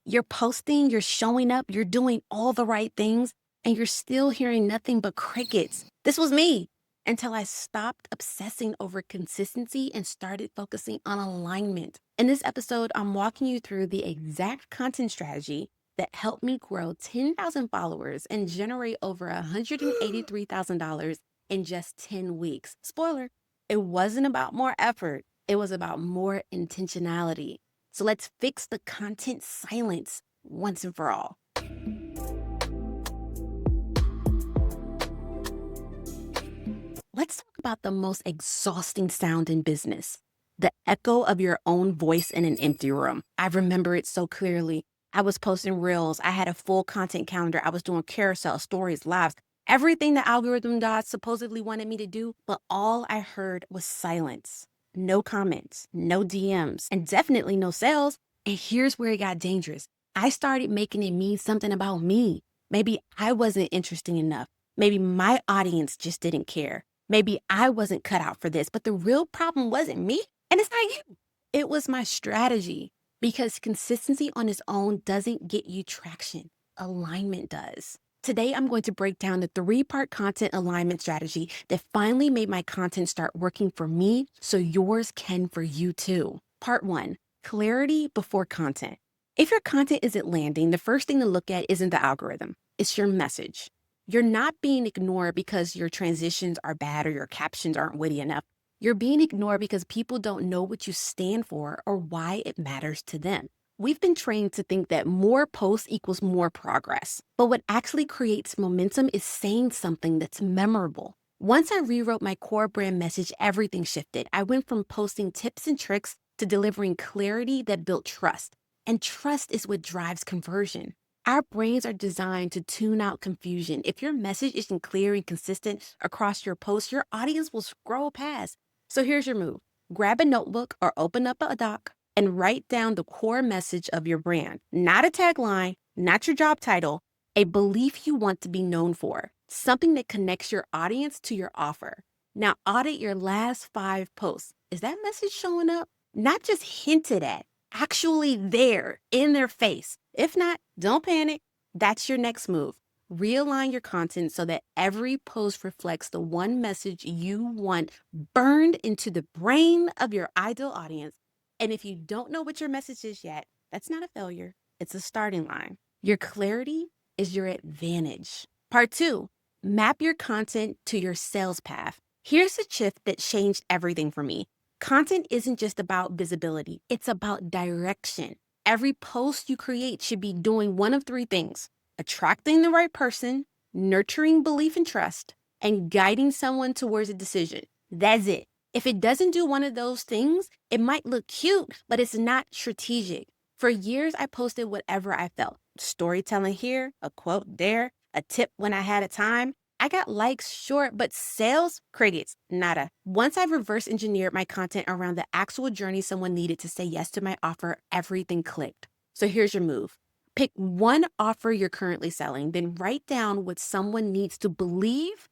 You're posting, you're showing up, you're doing all the right things, and you're still hearing nothing but crickets. This was me until I stopped obsessing over consistency and started focusing on alignment. In this episode, I'm walking you through the exact content strategy that helped me grow 10,000 followers and generate over $183,000 in just 10 weeks. Spoiler, it wasn't about more effort, it was about more intentionality. So let's fix the content silence once and for all. Let's talk about the most exhausting sound in business, the echo of your own voice in an empty room. I remember it so clearly. I was posting reels. I had a full content calendar. I was doing carousel, stories, lives, everything the algorithm gods supposedly wanted me to do. But all I heard was silence. No comments, no DMs, and definitely no sales. And here's where it got dangerous. I started making it mean something about me. Maybe I wasn't interesting enough. Maybe my audience just didn't care. Maybe I wasn't cut out for this, but the real problem wasn't me, and it's not you. It was my strategy, because consistency on its own doesn't get you traction. Alignment does. Today, I'm going to break down the 3-part content alignment strategy that finally made my content start working for me so yours can for you too. Part 1, clarity before content. If your content isn't landing, the first thing to look at isn't the algorithm, it's your message. You're not being ignored because your transitions are bad or your captions aren't witty enough. You're being ignored because people don't know what you stand for or why it matters to them. We've been trained to think that more posts equals more progress. But what actually creates momentum is saying something that's memorable. Once I rewrote my core brand message, everything shifted. I went from posting tips and tricks to delivering clarity that built trust. And trust is what drives conversion. Our brains are designed to tune out confusion. If your message isn't clear and consistent across your posts, your audience will scroll past. So here's your move. Grab a notebook or open up a doc and write down the core message of your brand. Not a tagline, not your job title, a belief you want to be known for. Something that connects your audience to your offer. Now audit your last 5 posts. Is that message showing up? Not just hinted at, actually there in their face. If not, don't panic. That's your next move. Realign your content so that every post reflects the one message you want burned into the brain of your ideal audience. And if you don't know what your message is yet, that's not a failure. It's a starting line. Your clarity is your advantage. Part 2, map your content to your sales path. Here's a shift that changed everything for me. Content isn't just about visibility, it's about direction. Every post you create should be doing one of 3 things: attracting the right person, nurturing belief and trust, and guiding someone towards a decision. That's it. If it doesn't do one of those things, it might look cute, but it's not strategic. For years, I posted whatever I felt. Storytelling here, a quote there, a tip when I had a time. I got likes, sure, but sales, crickets, nada. Once I reverse engineered my content around the actual journey someone needed to say yes to my offer, everything clicked. So here's your move. Pick one offer you're currently selling, then write down what someone needs to believe,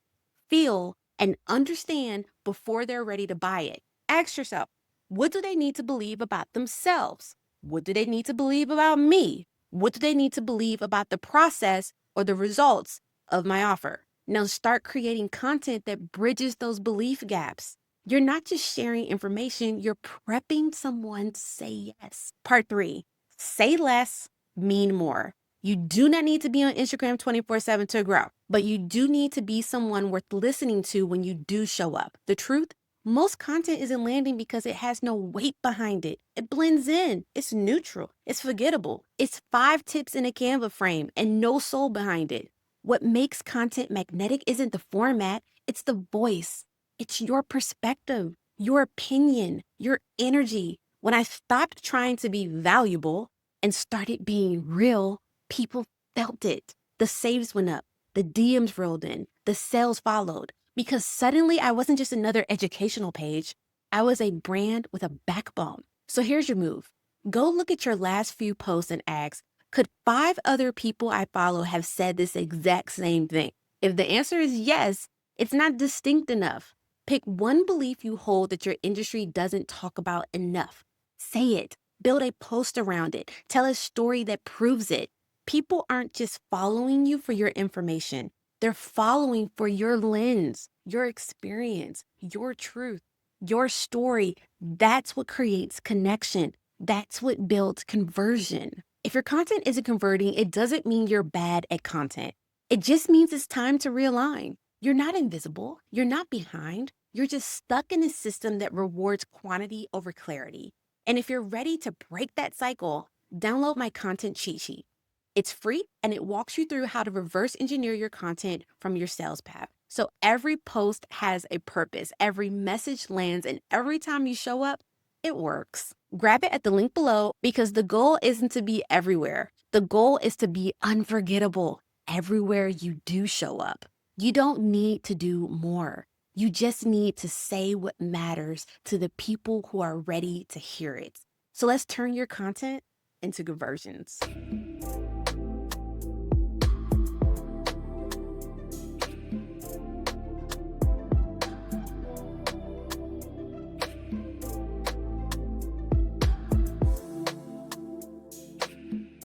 feel, and understand before they're ready to buy it. Ask yourself, what do they need to believe about themselves? What do they need to believe about me? What do they need to believe about the process or the results of my offer? Now start creating content that bridges those belief gaps. You're not just sharing information, you're prepping someone to say yes. Part 3, say less, mean more. You do not need to be on Instagram 24/7 to grow, but you do need to be someone worth listening to when you do show up. The truth, most content isn't landing because it has no weight behind it. It blends in, it's neutral, it's forgettable. It's 5 tips in a Canva frame and no soul behind it. What makes content magnetic isn't the format, it's the voice. It's your perspective, your opinion, your energy. When I stopped trying to be valuable and started being real, people felt it. The saves went up, the DMs rolled in, the sales followed. Because suddenly I wasn't just another educational page, I was a brand with a backbone. So here's your move. Go look at your last few posts and ask, could 5 other people I follow have said this exact same thing? If the answer is yes, it's not distinct enough. Pick one belief you hold that your industry doesn't talk about enough. Say it. Build a post around it. Tell a story that proves it. People aren't just following you for your information. They're following for your lens, your experience, your truth, your story. That's what creates connection. That's what builds conversion. If your content isn't converting, it doesn't mean you're bad at content. It just means it's time to realign. You're not invisible. You're not behind. You're just stuck in a system that rewards quantity over clarity. And if you're ready to break that cycle, download my content cheat sheet. It's free and it walks you through how to reverse engineer your content from your sales path. So every post has a purpose, every message lands, and every time you show up, it works. Grab it at the link below because the goal isn't to be everywhere. The goal is to be unforgettable everywhere you do show up. You don't need to do more. You just need to say what matters to the people who are ready to hear it. So let's turn your content into conversions.